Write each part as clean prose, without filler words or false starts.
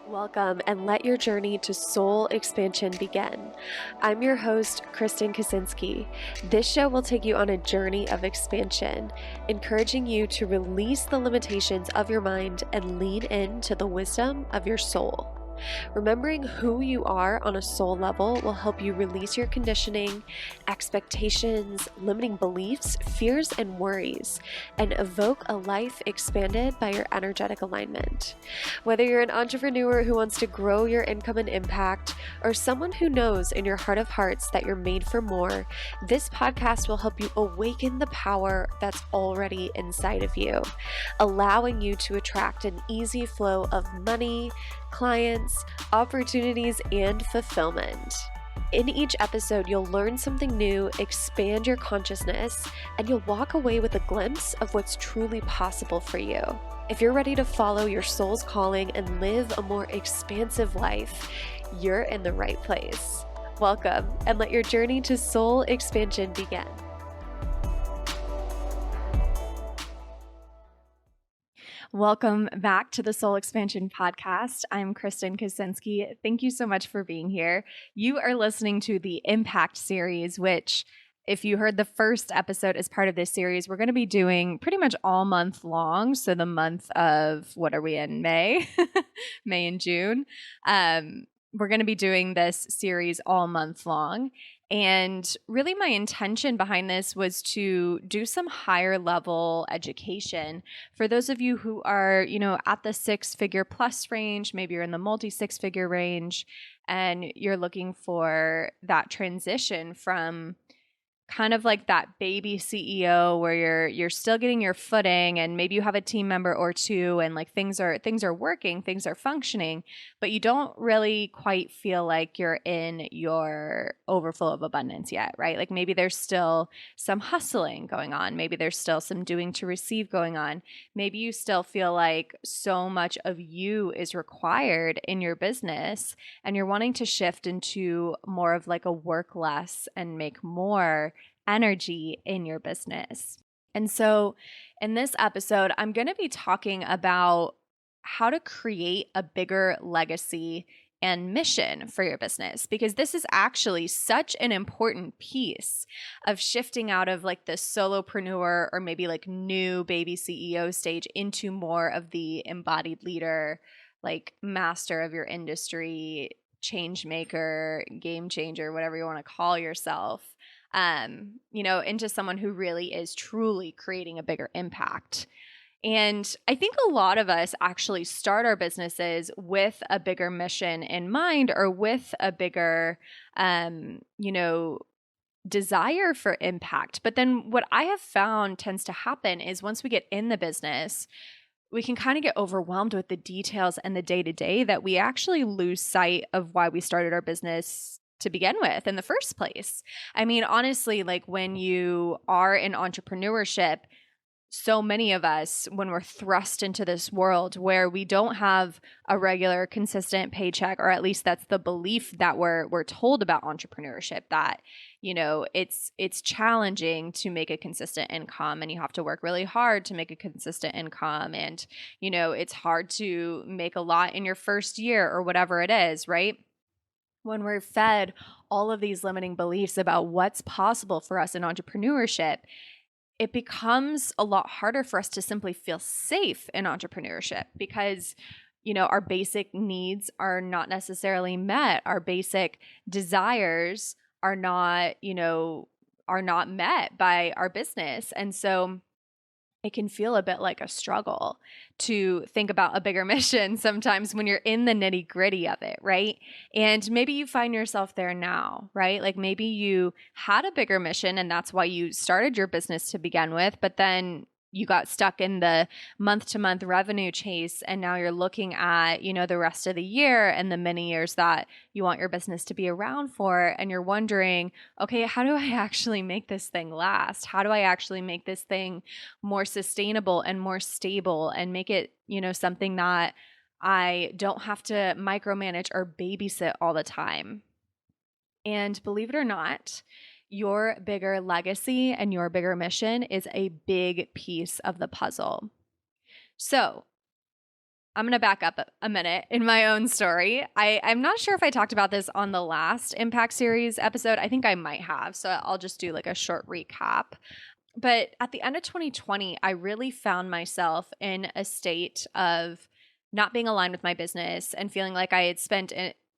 Welcome and let your journey to soul expansion begin. I'm your host, Kristen Kaczynski. This show will take you on a journey of expansion, encouraging you to release the limitations of your mind and lean into the wisdom of your soul. Remembering who you are on a soul level will help you release your conditioning, expectations, limiting beliefs, fears, and worries, and evoke a life expanded by your energetic alignment. Whether you're an entrepreneur who wants to grow your income and impact, or someone who knows in your heart of hearts that you're made for more, this podcast will help you awaken the power that's already inside of you, allowing you to attract an easy flow of money, clients, opportunities, and fulfillment. In each episode, you'll learn something new, expand your consciousness, and you'll walk away with a glimpse of what's truly possible for you. If you're ready to follow your soul's calling and live a more expansive life, you're in the right place. Welcome, and let your journey to soul expansion begin. Welcome back to the Soul Expansion Podcast. I'm Kristen Kaczynski. Thank you so much for being here. You are listening to the Impact series, which, if you heard the first episode as part of this series, we're going to be doing pretty much all month long. So the month of, what are we in, May? May and June. We're going to be doing this series all month long. And really my intention behind this was to do some higher level education for those of you who are, at the 6-figure plus range, maybe you're in the multi-6-figure range, and you're looking for that transition from kind of like that baby CEO where you're still getting your footing, and maybe you have a team member or two, and like things are working, things are functioning, but you don't really quite feel like you're in your overflow of abundance yet, right? Like maybe there's still some hustling going on. Maybe there's still some doing to receive going on. Maybe you still feel like so much of you is required in your business, and you're wanting to shift into more of like a work less and make more energy in your business. And so in this episode, I'm going to be talking about how to create a bigger legacy and mission for your business, because this is actually such an important piece of shifting out of like the solopreneur or maybe like new baby CEO stage into more of the embodied leader, like master of your industry, change maker, game changer, whatever you want to call yourself. Into someone who really is truly creating a bigger impact. And I think a lot of us actually start our businesses with a bigger mission in mind, or with a bigger, desire for impact. But then what I have found tends to happen is once we get in the business, we can kind of get overwhelmed with the details and the day-to-day that we actually lose sight of why we started our business to begin with in the first place. I mean, honestly, like when you are in entrepreneurship, so many of us, when we're thrust into this world where we don't have a regular, consistent paycheck, or at least that's the belief that we're told about entrepreneurship, that, it's challenging to make a consistent income, and you have to work really hard to make a consistent income. And, it's hard to make a lot in your first year or whatever it is, right? When we're fed all of these limiting beliefs about what's possible for us in entrepreneurship, it becomes a lot harder for us to simply feel safe in entrepreneurship because, our basic needs are not necessarily met. Our basic desires are not met by our business. And so it can feel a bit like a struggle to think about a bigger mission sometimes when you're in the nitty gritty of it, right? And maybe you find yourself there now, right? Like maybe you had a bigger mission and that's why you started your business to begin with, but then you got stuck in the month-to-month revenue chase, and now you're looking at, the rest of the year and the many years that you want your business to be around for, and you're wondering, okay, how do I actually make this thing last? How do I actually make this thing more sustainable and more stable, and make it, something that I don't have to micromanage or babysit all the time? And believe it or not, your bigger legacy and your bigger mission is a big piece of the puzzle. So I'm going to back up a minute in my own story. I'm not sure if I talked about this on the last Impact Series episode. I think I might have. So I'll just do like a short recap. But at the end of 2020, I really found myself in a state of not being aligned with my business and feeling like I had spent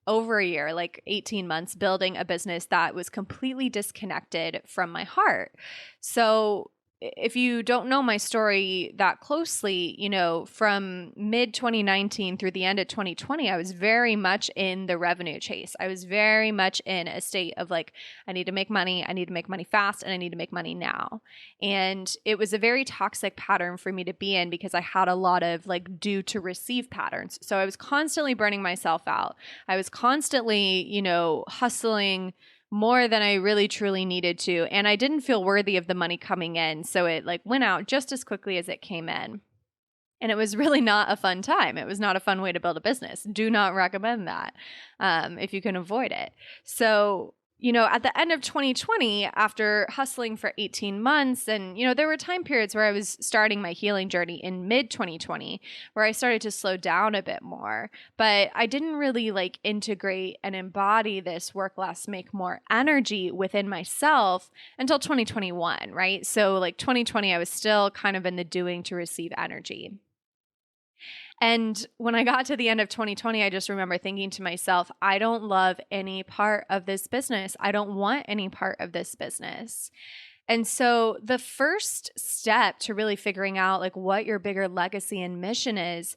over a year, like 18 months, building a business that was completely disconnected from my heart. So if you don't know my story that closely, from mid 2019 through the end of 2020, I was very much in the revenue chase. I was very much in a state of like, I need to make money, I need to make money fast, and I need to make money now. And it was a very toxic pattern for me to be in because I had a lot of like due to receive patterns. So I was constantly burning myself out. I was constantly, hustling more than I really truly needed to. And I didn't feel worthy of the money coming in. So it like went out just as quickly as it came in. And it was really not a fun time. It was not a fun way to build a business. Do not recommend that if you can avoid it. So, at the end of 2020, after hustling for 18 months, and, there were time periods where I was starting my healing journey in mid 2020, where I started to slow down a bit more. But I didn't really like integrate and embody this work less, make more energy within myself until 2021, right? So, like 2020, I was still kind of in the doing to receive energy. And when I got to the end of 2020, I just remember thinking to myself, I don't love any part of this business. I don't want any part of this business. And so the first step to really figuring out like what your bigger legacy and mission is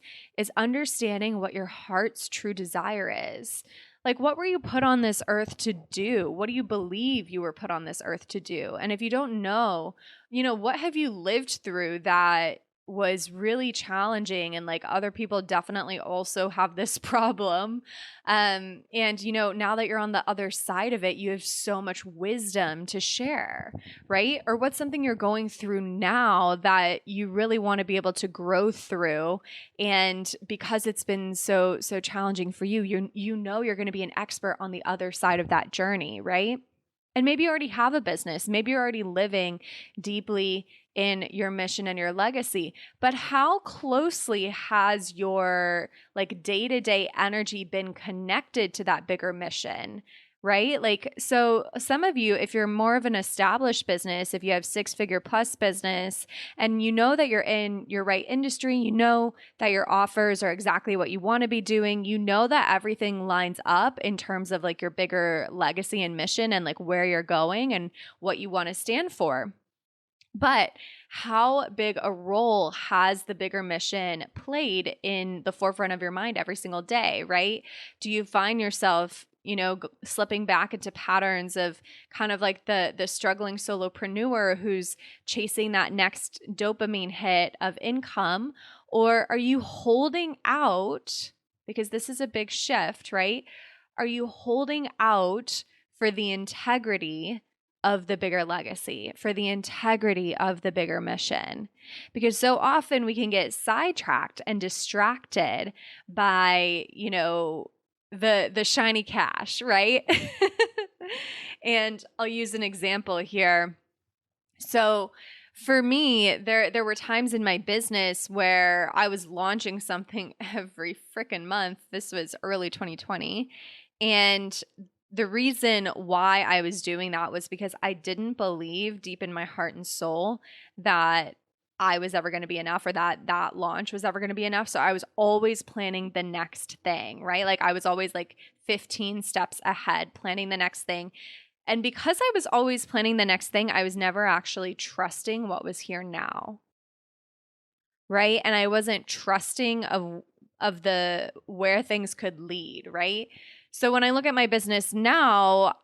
understanding what your heart's true desire is. Like, what were you put on this earth to do? What do you believe you were put on this earth to do? And if you don't know, what have you lived through that was really challenging, and like other people definitely also have this problem. And now that you're on the other side of it, you have so much wisdom to share, right? Or what's something you're going through now that you really want to be able to grow through, and because it's been so challenging for you, you're going to be an expert on the other side of that journey, right? And maybe you already have a business. Maybe you're already living deeply in your mission and your legacy, but how closely has your like day-to-day energy been connected to that bigger mission? Right? Like, so some of you, if you're more of an established business, if you have 6-figure plus business, and you know that you're in your right industry, you know that your offers are exactly what you want to be doing, you know that everything lines up in terms of like your bigger legacy and mission and like where you're going and what you want to stand for. But how big a role has the bigger mission played in the forefront of your mind every single day, right? Do you find yourself, slipping back into patterns of kind of like the struggling solopreneur who's chasing that next dopamine hit of income? Or are you holding out, because this is a big shift, right? Are you holding out for the integrity of the bigger legacy, for the integrity of the bigger mission? Because so often we can get sidetracked and distracted by, the shiny cash, right? And I'll use an example here. So for me, there were times in my business where I was launching something every freaking month. This was early 2020. And the reason why I was doing that was because I didn't believe deep in my heart and soul that I was ever going to be enough, or that launch was ever going to be enough. So I was always planning the next thing, right? Like I was always like 15 steps ahead, planning the next thing. And because I was always planning the next thing, I was never actually trusting what was here now, right? And I wasn't trusting of the where things could lead, right? So when I look at my business now,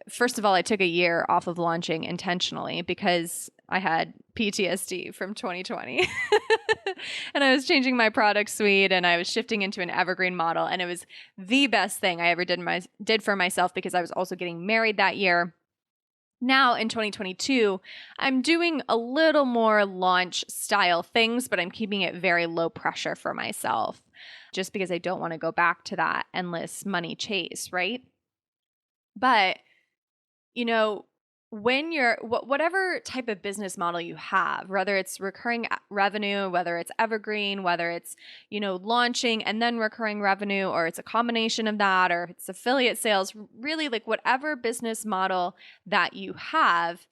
first of all, I took a year off of launching intentionally because I had PTSD from 2020 and I was changing my product suite and I was shifting into an evergreen model. And it was the best thing I ever did for myself because I was also getting married that year. Now in 2022, I'm doing a little more launch style things, but I'm keeping it very low pressure for myself just because I don't want to go back to that endless money chase, right? But, when whatever type of business model you have, whether it's recurring revenue, whether it's evergreen, whether it's, launching and then recurring revenue, or it's a combination of that, or if it's affiliate sales, really like whatever business model that you have,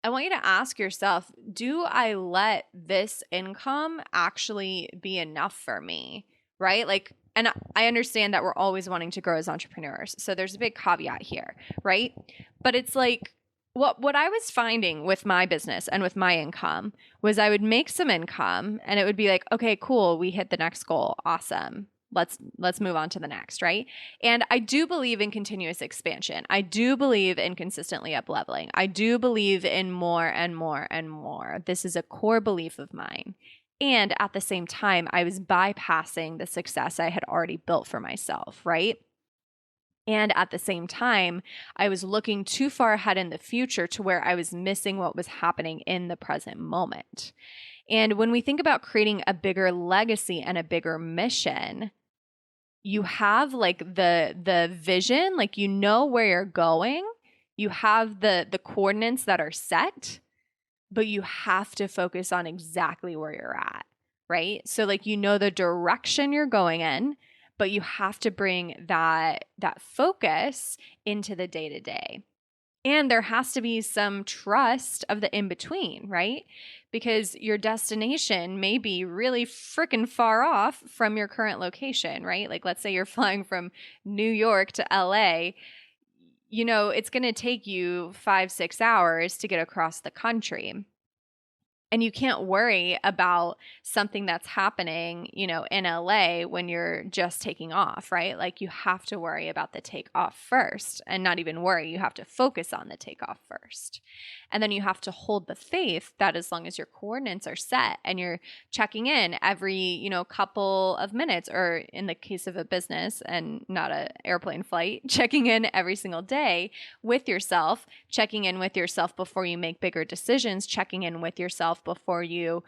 I want you to ask yourself, do I let this income actually be enough for me? Right? Like, and I understand that we're always wanting to grow as entrepreneurs. So there's a big caveat here, right? But it's like, what I was finding with my business and with my income was I would make some income and it would be like, okay, cool, we hit the next goal. Awesome. Let's move on to the next, right? And I do believe in continuous expansion. I do believe in consistently up leveling. I do believe in more and more and more. This is a core belief of mine. And at the same time, I was bypassing the success I had already built for myself, right? And at the same time, I was looking too far ahead in the future to where I was missing what was happening in the present moment. And when we think about creating a bigger legacy and a bigger mission, you have like the vision, like you know where you're going, you have the coordinates that are set, but you have to focus on exactly where you're at, right? So like the direction you're going in, but you have to bring that focus into the day-to-day. And there has to be some trust of the in-between, right? Because your destination may be really freaking far off from your current location, right? Like let's say you're flying from New York to LA, it's going to take you 5-6 hours to get across the country. And you can't worry about something that's happening, in LA when you're just taking off, right? Like you have to worry about the takeoff first, and not even worry, you have to focus on the takeoff first. And then you have to hold the faith that as long as your coordinates are set and you're checking in every, couple of minutes, or in the case of a business and not an airplane flight, checking in every single day with yourself, checking in with yourself before you make bigger decisions, checking in with yourself before you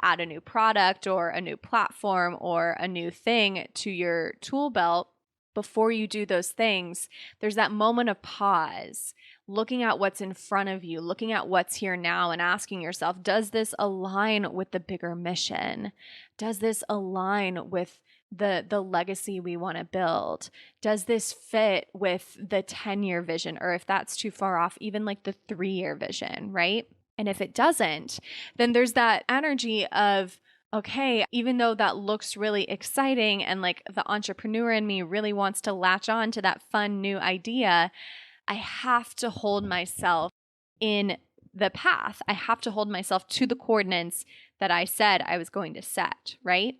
add a new product or a new platform or a new thing to your tool belt. Before you do those things, there's that moment of pause, looking at what's in front of you, looking at what's here now, and asking yourself, does this align with the bigger mission? Does this align with the legacy we want to build? Does this fit with the 10-year vision? Or if that's too far off, even like the 3-year vision, right? And if it doesn't, then there's that energy of, okay, even though that looks really exciting and like the entrepreneur in me really wants to latch on to that fun new idea, I have to hold myself in the path. I have to hold myself to the coordinates that I said I was going to set, right?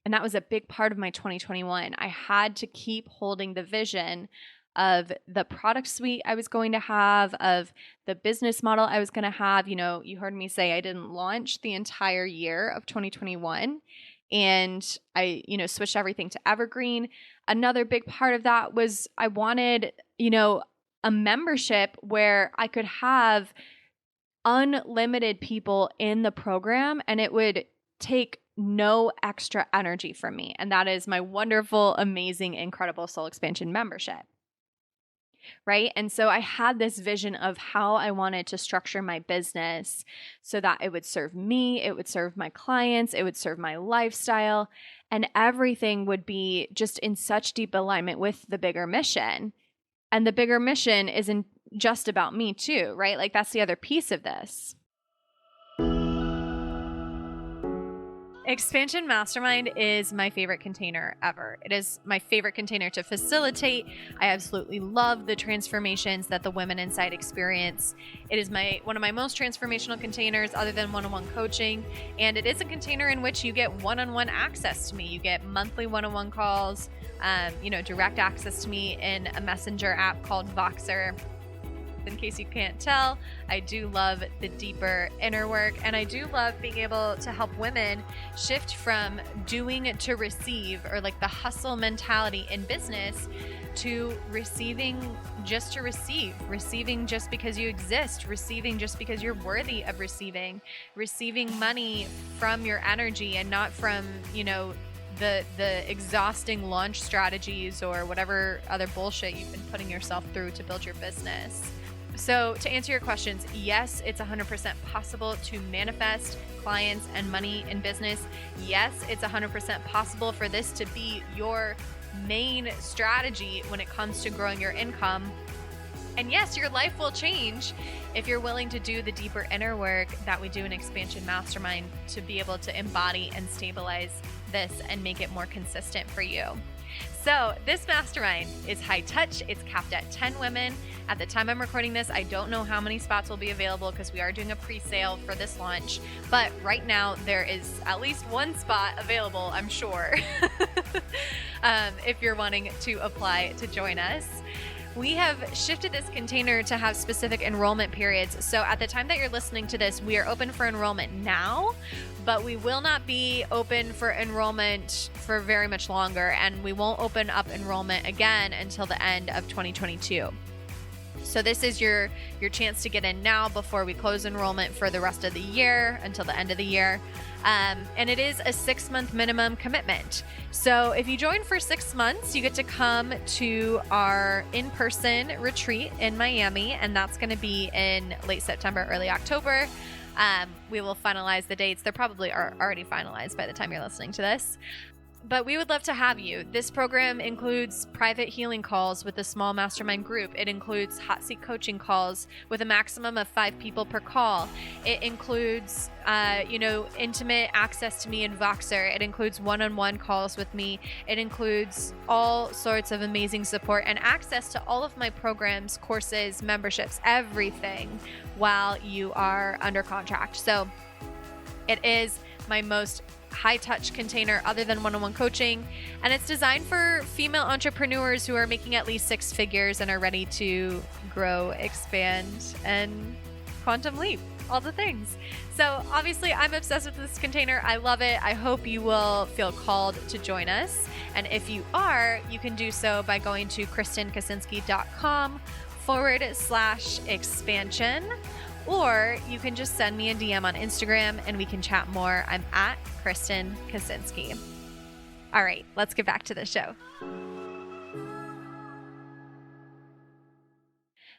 And that was a big part of my 2021. I had to keep holding the vision of the product suite I was going to have, of the business model I was going to have. You heard me say I didn't launch the entire year of 2021, and I, switched everything to evergreen. Another big part of that was I wanted, a membership where I could have unlimited people in the program and it would take no extra energy from me. And that is my wonderful, amazing, incredible Soul Expansion membership. Right? And so I had this vision of how I wanted to structure my business so that it would serve me, it would serve my clients, it would serve my lifestyle, and everything would be just in such deep alignment with the bigger mission. And the bigger mission isn't just about me too, right? Like that's the other piece of this. Expansion Mastermind is my favorite container ever. It is my favorite container to facilitate. I absolutely love the transformations that the women inside experience. It is one of my most transformational containers other than one-on-one coaching. And it is a container in which you get one-on-one access to me. You get monthly one-on-one calls, direct access to me in a messenger app called Voxer. In case you can't tell, I do love the deeper inner work, and I do love being able to help women shift from doing to receive, or like the hustle mentality in business, to receiving just to receive, receiving just because you exist, receiving just because you're worthy of receiving money from your energy and not from, the exhausting launch strategies or whatever other bullshit you've been putting yourself through to build your business. So to answer your questions, yes, it's 100% possible to manifest clients and money in business. Yes, it's 100% possible for this to be your main strategy when it comes to growing your income. And yes, your life will change if you're willing to do the deeper inner work that we do in Expansion Mastermind to be able to embody and stabilize this and make it more consistent for you. So this mastermind is high touch. It's capped at 10 women. At the time I'm recording this, I don't know how many spots will be available because we are doing a pre-sale for this launch. But right now there is at least one spot available, I'm sure, if you're wanting to apply to join us. We have shifted this container to have specific enrollment periods. So at the time that you're listening to this, we are open for enrollment now, but we will not be open for enrollment for very much longer. And we won't open up enrollment again until the end of 2022. So this is your chance to get in now before we close enrollment for the rest of the year until the end of the year. And it is a 6-month minimum commitment. So if you join for 6 months, you get to come to our in-person retreat in Miami, and that's going to be in late September, early October. We will finalize the dates. They probably are already finalized by the time you're listening to this. But we would love to have you. This program includes private healing calls with a small mastermind group. It includes hot seat coaching calls with a maximum of 5 people per call. It includes, intimate access to me in Voxer. It includes one-on-one calls with me. It includes all sorts of amazing support and access to all of my programs, courses, memberships, everything while you are under contract. So it is my most high-touch container other than one-on-one coaching, and it's designed for female entrepreneurs who are making at least 6 figures and are ready to grow, expand, and quantum leap, all the things. So obviously I'm obsessed with this container. I love it. I hope you will feel called to join us, and if you are, you can do so by going to KristenKaczynski.com/expansion. Or you can just send me a DM on Instagram and we can chat more. I'm at Kristen Kaczynski. All right, let's get back to the show.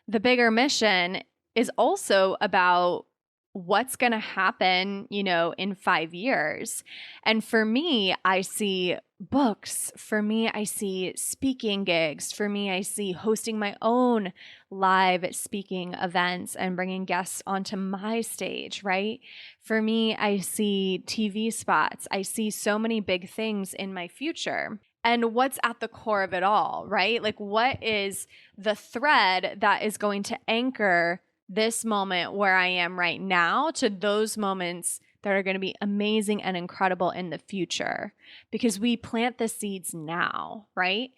The bigger mission is also about what's going to happen, in 5 years. And for me, I see books. For me, I see speaking gigs. For me, I see hosting my own live speaking events and bringing guests onto my stage, right? For me, I see TV spots. I see so many big things in my future. And what's at the core of it all, right? Like, what is the thread that is going to anchor this moment where I am right now to those moments that are going to be amazing and incredible in the future? Because we plant the seeds now, right?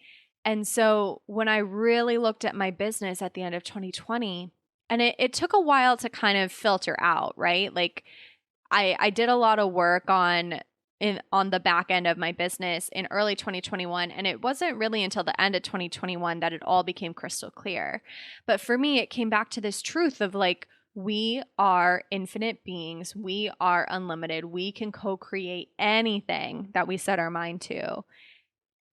And so when I really looked at my business at the end of 2020, and it took a while to kind of filter out, right? Like I did a lot of work on the back end of my business in early 2021. And it wasn't really until the end of 2021 that it all became crystal clear. But for me, it came back to this truth of like, we are infinite beings. We are unlimited. We can co-create anything that we set our mind to.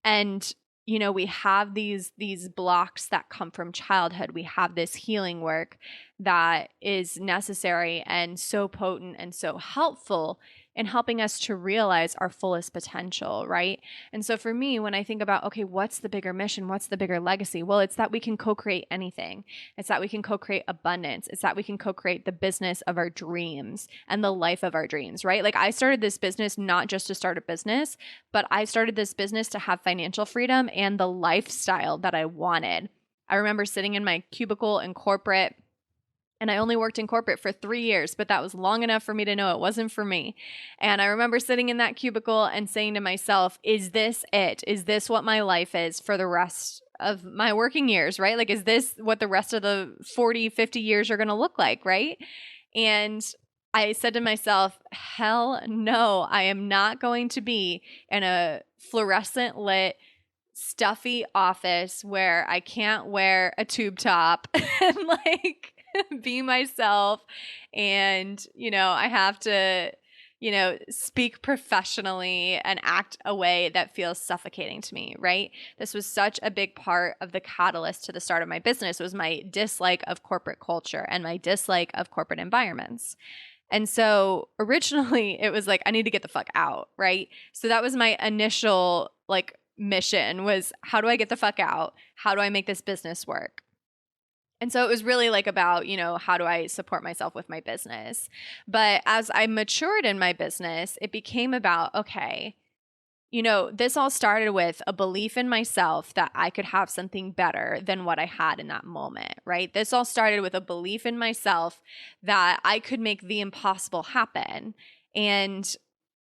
And we have these blocks that come from childhood. We have this healing work that is necessary and so potent and so helpful in helping us to realize our fullest potential, right? And so for me, when I think about, okay, what's the bigger mission? What's the bigger legacy? Well, it's that we can co-create anything. It's that we can co-create abundance. It's that we can co-create the business of our dreams and the life of our dreams, right? Like I started this business not just to start a business, but I started this business to have financial freedom and the lifestyle that I wanted. I remember sitting in my cubicle in corporate, and I only worked in corporate for 3 years, but that was long enough for me to know it wasn't for me. And I remember sitting in that cubicle and saying to myself, is this it? Is this what my life is for the rest of my working years, right? Like, is this what the rest of the 40, 50 years are going to look like, right? And I said to myself, hell no, I am not going to be in a fluorescent lit, stuffy office where I can't wear a tube top and like be myself. And, I have to, speak professionally and act a way that feels suffocating to me, right? This was such a big part of the catalyst to the start of my business was my dislike of corporate culture and my dislike of corporate environments. And so originally it was like, I need to get the fuck out, right? So that was my initial like mission was how do I get the fuck out? How do I make this business work? And so it was really like about, how do I support myself with my business? But as I matured in my business, it became about, okay, this all started with a belief in myself that I could have something better than what I had in that moment, right? This all started with a belief in myself that I could make the impossible happen. And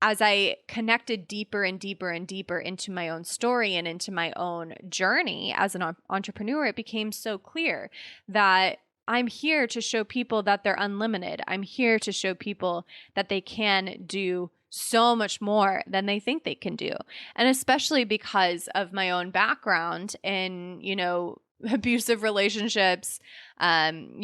as I connected deeper and deeper and deeper into my own story and into my own journey as an entrepreneur, it became so clear that I'm here to show people that they're unlimited. I'm here to show people that they can do so much more than they think they can do. And especially because of my own background in, abusive relationships, times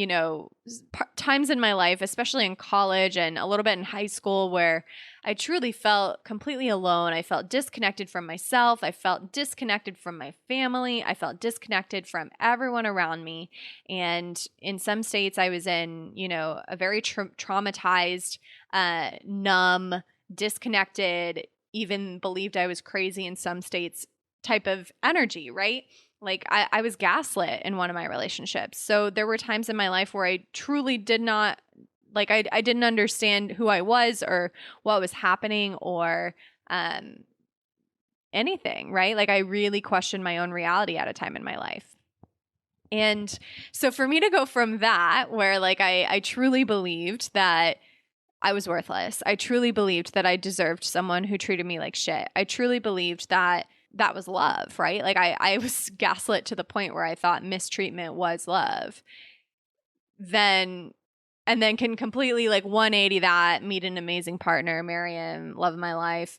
in my life, especially in college and a little bit in high school where I truly felt completely alone. I felt disconnected from myself. I felt disconnected from my family. I felt disconnected from everyone around me. And in some states, I was in, a very traumatized, numb, disconnected, even believed I was crazy in some states type of energy, right? Like I was gaslit in one of my relationships. So there were times in my life where I truly did not, like I didn't understand who I was or what was happening or anything, right? Like I really questioned my own reality at a time in my life. And so for me to go from that, where like I truly believed that I was worthless. I truly believed that I deserved someone who treated me like shit. I truly believed that that was love, right? Like I was gaslit to the point where I thought mistreatment was love. Then can completely like 180 that, meet an amazing partner, marry him, love of my life,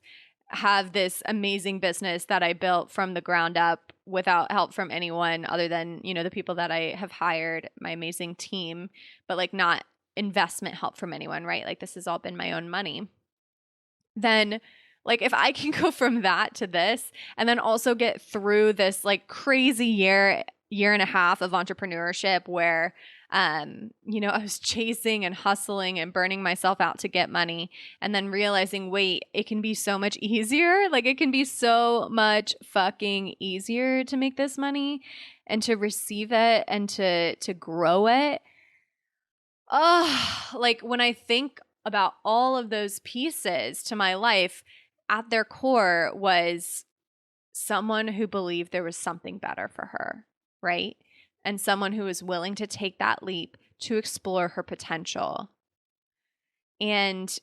have this amazing business that I built from the ground up without help from anyone other than, the people that I have hired, my amazing team, but like not investment help from anyone, right? Like this has all been my own money. Then like if I can go from that to this and then also get through this like crazy year and a half of entrepreneurship where I was chasing and hustling and burning myself out to get money and then realizing, wait, it can be so much easier. Like it can be so much fucking easier to make this money and to receive it and to grow it. Oh, like when I think about all of those pieces to my life, at their core was someone who believed there was something better for her, right? And someone who was willing to take that leap to explore her potential. And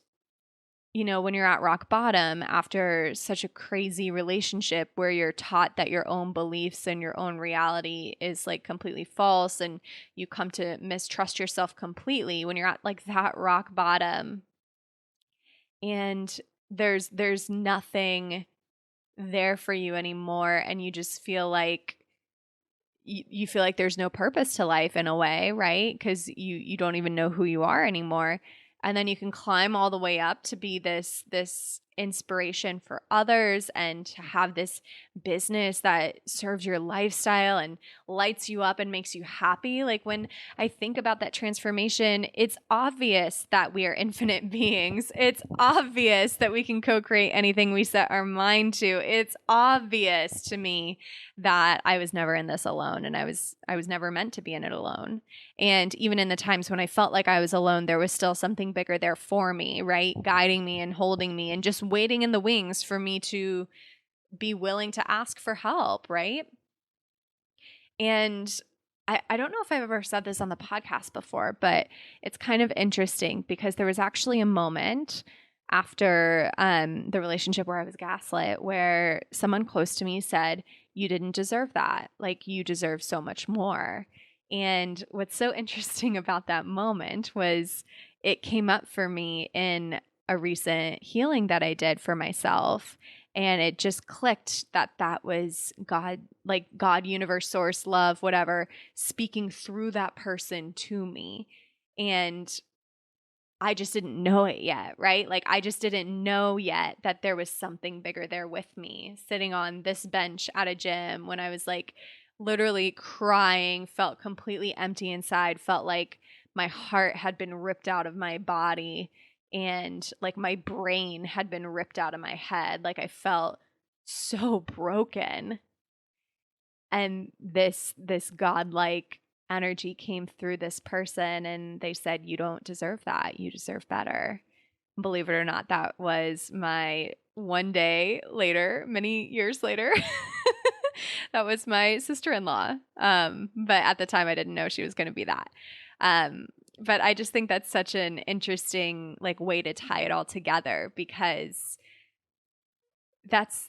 when you're at rock bottom after such a crazy relationship where you're taught that your own beliefs and your own reality is like completely false and you come to mistrust yourself completely, when you're at like that rock bottom and there's nothing there for you anymore and you just feel like you feel like there's no purpose to life in a way, right? Because you don't even know who you are anymore. And then you can climb all the way up to be this inspiration for others and to have this business that serves your lifestyle and lights you up and makes you happy. Like when I think about that transformation, it's obvious that we are infinite beings. It's obvious that we can co-create anything we set our mind to. It's obvious to me that I was never in this alone and I was never meant to be in it alone. And even in the times when I felt like I was alone, there was still something bigger there for me, right? Guiding me and holding me and just waiting in the wings for me to be willing to ask for help, right? And I don't know if I've ever said this on the podcast before, but it's kind of interesting because there was actually a moment after the relationship where I was gaslit where someone close to me said, you didn't deserve that. Like you deserve so much more. And what's so interesting about that moment was it came up for me in a recent healing that I did for myself. And it just clicked that that was God, like God, universe, source, love, whatever, speaking through that person to me. And I just didn't know it yet, right? Like I just didn't know yet that there was something bigger there with me, sitting on this bench at a gym when I was like literally crying, felt completely empty inside, felt like my heart had been ripped out of my body and like my brain had been ripped out of my head. Like I felt so broken. And this godlike energy came through this person and they said, you don't deserve that, you deserve better. Believe it or not, that was my one day later, many years later. That was my sister-in-law. But at the time I didn't know she was going to be that. But I just think that's such an interesting like way to tie it all together, because that's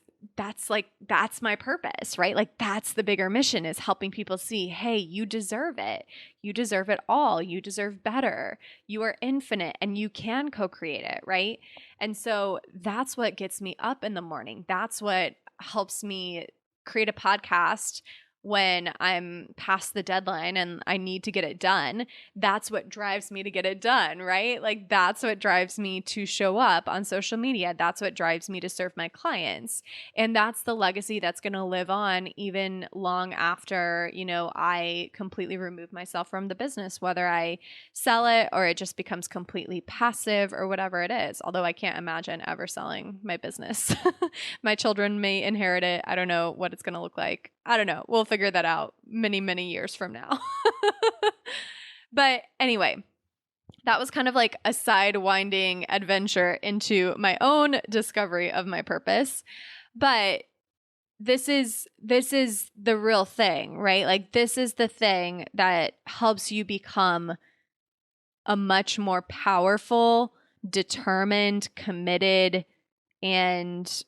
my purpose, right? Like that's the bigger mission, is helping people see, hey, you deserve it. You deserve it all. You deserve better. You are infinite and you can co-create it, right? And so that's what gets me up in the morning. That's what helps me create a podcast when I'm past the deadline and I need to get it done. That's what drives me to get it done, right? Like that's what drives me to show up on social media. That's what drives me to serve my clients. And that's the legacy that's going to live on even long after, I completely remove myself from the business, whether I sell it or it just becomes completely passive or whatever it is. Although I can't imagine ever selling my business. My children may inherit it. I don't know what it's going to look like. I don't know. We'll figure that out many, many years from now. But anyway, that was kind of like a sidewinding adventure into my own discovery of my purpose. But this is the real thing, right? Like this is the thing that helps you become a much more powerful, determined, committed, and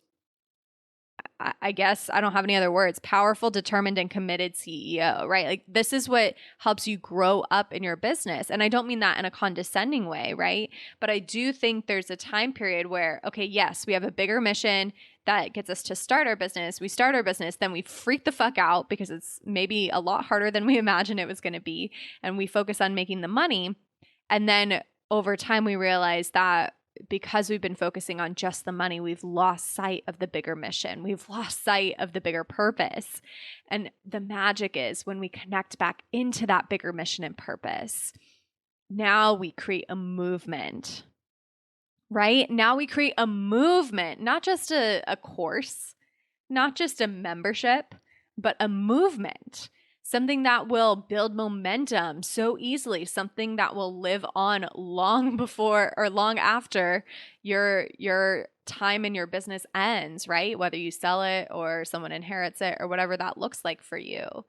I guess I don't have any other words, powerful, determined, and committed CEO, right? Like this is what helps you grow up in your business. And I don't mean that in a condescending way, right? But I do think there's a time period where, okay, yes, we have a bigger mission that gets us to start our business. We start our business, then we freak the fuck out because it's maybe a lot harder than we imagined it was going to be. And we focus on making the money. And then over time, we realize that because we've been focusing on just the money, we've lost sight of the bigger mission. We've lost sight of the bigger purpose. And the magic is when we connect back into that bigger mission and purpose, now we create a movement, right? Now we create a movement, not just a course, not just a membership, but a movement. Something that will build momentum so easily, something that will live on long before or long after your time in your business ends, right? Whether you sell it or someone inherits it or whatever that looks like for you.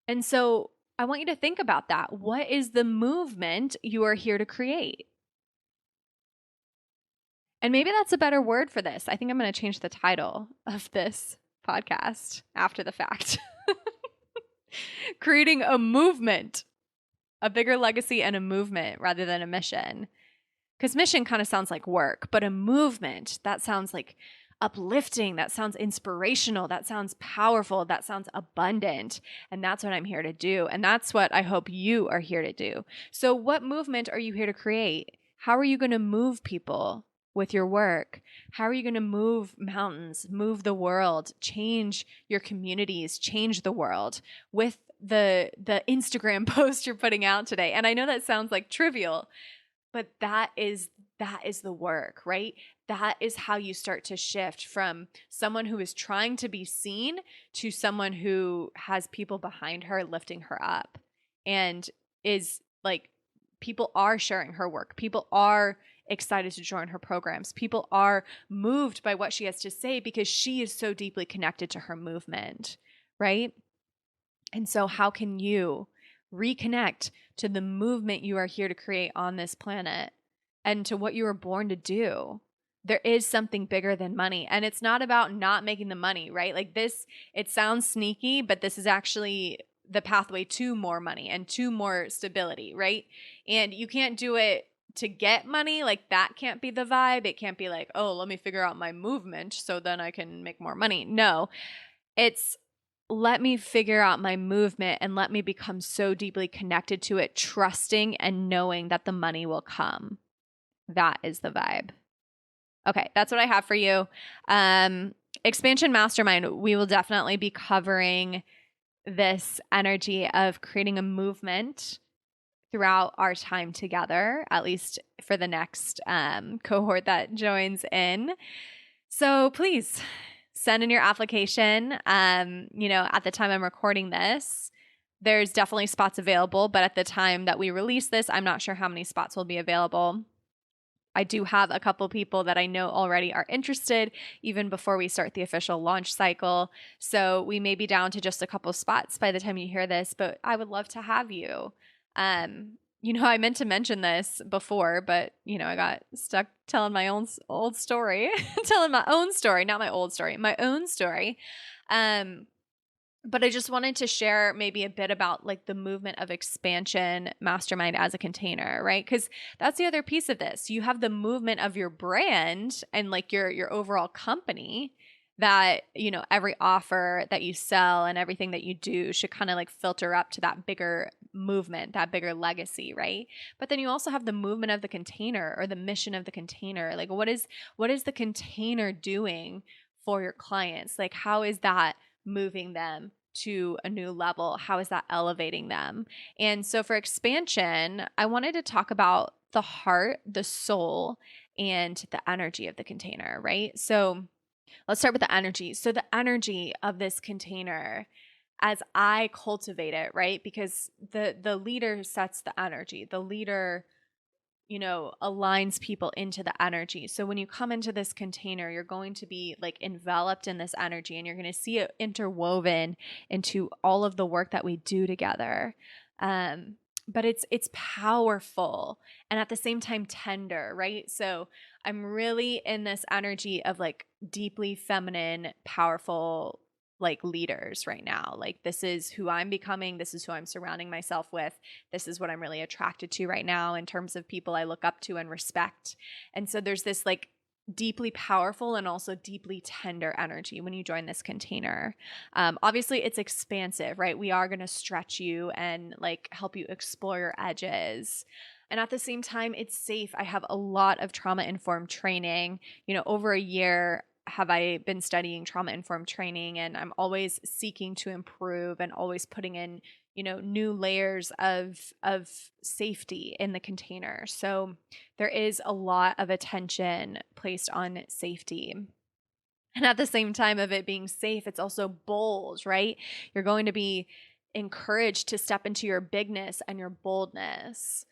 And so I want you to think about that. What is the movement you are here to create? And maybe that's a better word for this. I think I'm going to change the title of this podcast after the fact. Creating a movement, a bigger legacy and a movement rather than a mission. Because mission kind of sounds like work, but a movement, that sounds like uplifting, that sounds inspirational, that sounds powerful, that sounds abundant. And that's what I'm here to do. And that's what I hope you are here to do. So what movement are you here to create? How are you going to move people with your work? How are you going to move mountains, move the world, change your communities, change the world with the Instagram post you're putting out today? And I know that sounds like trivial, but that is the work, right? That is how you start to shift from someone who is trying to be seen to someone who has people behind her lifting her up, and is like, people are sharing her work. People are excited to join her programs. People are moved by what she has to say because she is so deeply connected to her movement, right? And so how can you reconnect to the movement you are here to create on this planet and to what you were born to do? There is something bigger than money. And it's not about not making the money, right? Like this, it sounds sneaky, but this is actually the pathway to more money and to more stability, right? And you can't do it to get money. Like that can't be the vibe. It can't be like, oh, let me figure out my movement so then I can make more money. No, it's let me figure out my movement and let me become so deeply connected to it, trusting and knowing that the money will come. That is the vibe. Okay, that's what I have for you. Expansion Mastermind, we will definitely be covering this energy of creating a movement throughout our time together, at least for the next cohort that joins in. So please send in your application. At the time I'm recording this, there's definitely spots available, but at the time that we release this, I'm not sure how many spots will be available. I do have a couple people that I know already are interested even before we start the official launch cycle. So we may be down to just a couple spots by the time you hear this, but I would love to have you. I meant to mention this before, but I got stuck telling my own old story, telling my own story, not my old story, my own story. But I just wanted to share maybe a bit about like the movement of expansion mastermind as a container, right? Because that's the other piece of this. You have the movement of your brand and like your overall company that, every offer that you sell and everything that you do should kind of like filter up to that bigger movement, that bigger legacy, right? But then you also have the movement of the container or the mission of the container. Like what is the container doing for your clients? Like how is that moving them to a new level? How is that elevating them? And so for expansion, I wanted to talk about the heart, the soul, and the energy of the container, right? So let's start with the energy. So the energy of this container as I cultivate it, right? Because the leader sets the energy. The leader aligns people into the energy. So when you come into this container, you're going to be like enveloped in this energy and you're going to see it interwoven into all of the work that we do together. But it's powerful and at the same time tender, right? So I'm really in this energy of like deeply feminine, powerful like leaders right now. Like this is who I'm becoming. This is who I'm surrounding myself with. This is what I'm really attracted to right now in terms of people I look up to and respect. And so there's this like deeply powerful and also deeply tender energy when you join this container. Obviously it's expansive, right? We are going to stretch you and like help you explore your edges. And at the same time, it's safe. I have a lot of trauma-informed training. Over a year, have I been studying trauma-informed training, and I'm always seeking to improve and always putting in, new layers of safety in the container. So there is a lot of attention placed on safety. And at the same time of it being safe, it's also bold, right? You're going to be encouraged to step into your bigness and your boldness.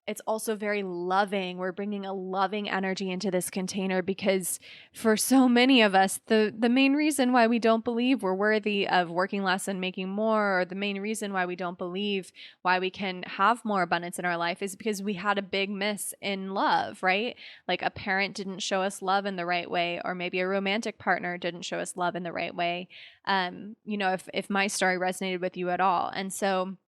It's also very loving. We're bringing a loving energy into this container because for so many of us, the main reason why we don't believe we're worthy of working less and making more, or the main reason why we don't believe why we can have more abundance in our life is because we had a big miss in love, right? Like a parent didn't show us love in the right way, or maybe a romantic partner didn't show us love in the right way. If my story resonated with you at all. And so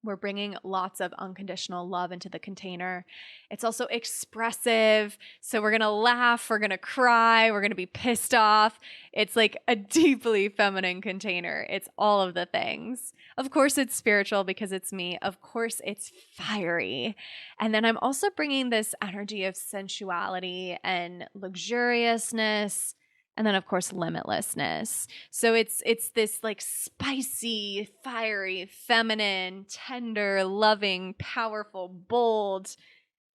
we're bringing lots of unconditional love into the container. It's also expressive. So we're going to laugh, we're going to cry, we're going to be pissed off. It's like a deeply feminine container. It's all of the things. Of course, it's spiritual because it's me. Of course, it's fiery. And then I'm also bringing this energy of sensuality and luxuriousness. And then, of course, limitlessness. So it's this like spicy, fiery, feminine, tender, loving, powerful, bold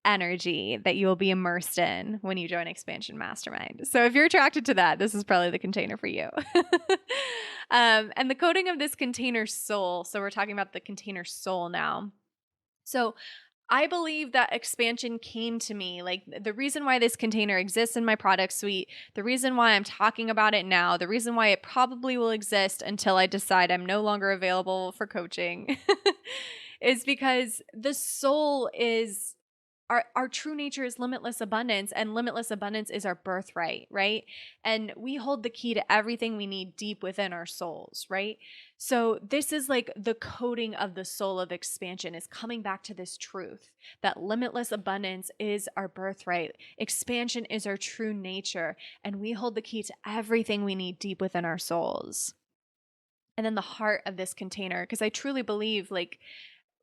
energy that you will be immersed in when you join Expansion Mastermind. So if you're attracted to that, this is probably the container for you. And the coding of this container soul. So we're talking about the container soul now. So I believe that expansion came to me. Like the reason why this container exists in my product suite, the reason why I'm talking about it now, the reason why it probably will exist until I decide I'm no longer available for coaching is because the soul is our true nature is limitless abundance, and limitless abundance is our birthright, right? And we hold the key to everything we need deep within our souls, right? So this is like the coding of the soul of expansion, is coming back to this truth that limitless abundance is our birthright. Expansion is our true nature, and we hold the key to everything we need deep within our souls. and then the heart of this container. Because I truly believe like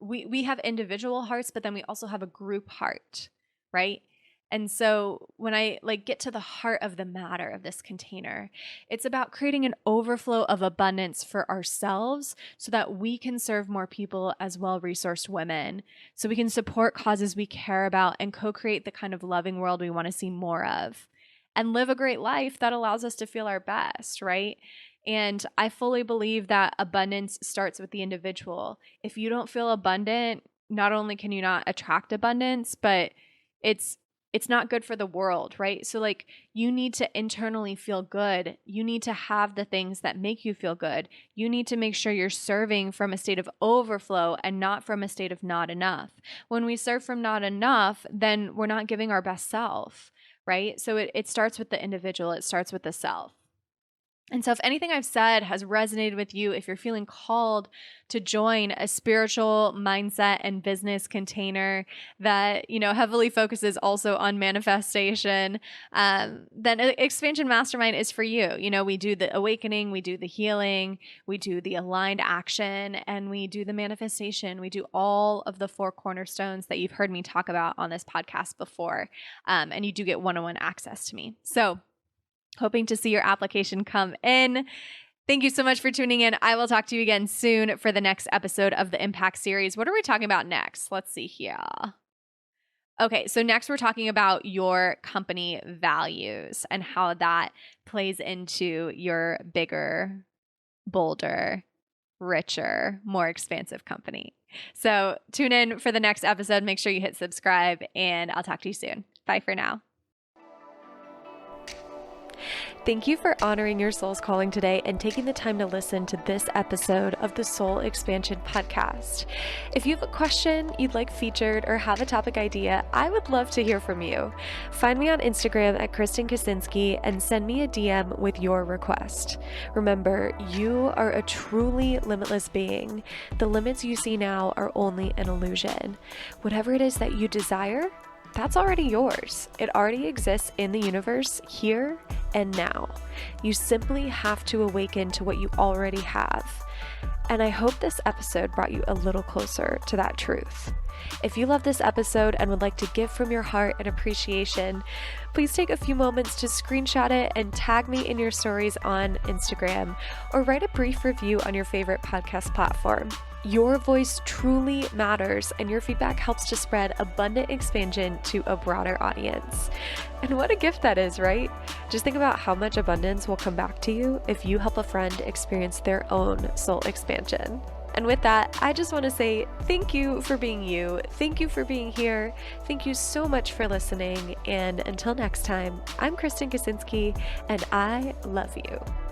we have individual hearts, but then we also have a group heart, right? And so when I like get to the heart of the matter of this container, it's about creating an overflow of abundance for ourselves so that we can serve more people as well-resourced women, so we can support causes we care about and co-create the kind of loving world we want to see more of and live a great life that allows us to feel our best, right? And I fully believe that abundance starts with the individual. If you don't feel abundant, not only can you not attract abundance, but it's not good for the world, right? So like you need to internally feel good. You need to have the things that make you feel good. You need to make sure you're serving from a state of overflow and not from a state of not enough. When we serve from not enough, then we're not giving our best self, right? So it starts with the individual. It starts with the self. And so if anything I've said has resonated with you, if you're feeling called to join a spiritual mindset and business container that, heavily focuses also on manifestation, then Expansion Mastermind is for you. We do the awakening, we do the healing, we do the aligned action, and we do the manifestation. We do all of the 4 cornerstones that you've heard me talk about on this podcast before. And you do get one-on-one access to me. So hoping to see your application come in. Thank you so much for tuning in. I will talk to you again soon for the next episode of the Impact series. What are we talking about next? Let's see here. Okay, so next we're talking about your company values and how that plays into your bigger, bolder, richer, more expansive company. So tune in for the next episode. Make sure you hit subscribe, and I'll talk to you soon. Bye for now. Thank you for honoring your soul's calling today and taking the time to listen to this episode of the Soul Expansion Podcast. If you have a question you'd like featured or have a topic idea, I would love to hear from you. Find me on Instagram at Kristen Kaczynski and send me a DM with your request. Remember, you are a truly limitless being. The limits you see now are only an illusion. Whatever it is that you desire, that's already yours. It already exists in the universe here and now. You simply have to awaken to what you already have. And I hope this episode brought you a little closer to that truth. If you love this episode and would like to give from your heart in appreciation, please take a few moments to screenshot it and tag me in your stories on Instagram, or write a brief review on your favorite podcast platform. Your voice truly matters, and your feedback helps to spread abundant expansion to a broader audience. And what a gift that is, right? Just think about how much abundance will come back to you if you help a friend experience their own soul expansion. And with that, I just want to say thank you for being you. Thank you for being here. Thank you so much for listening. And until next time, I'm Kristen Kaczynski, and I love you.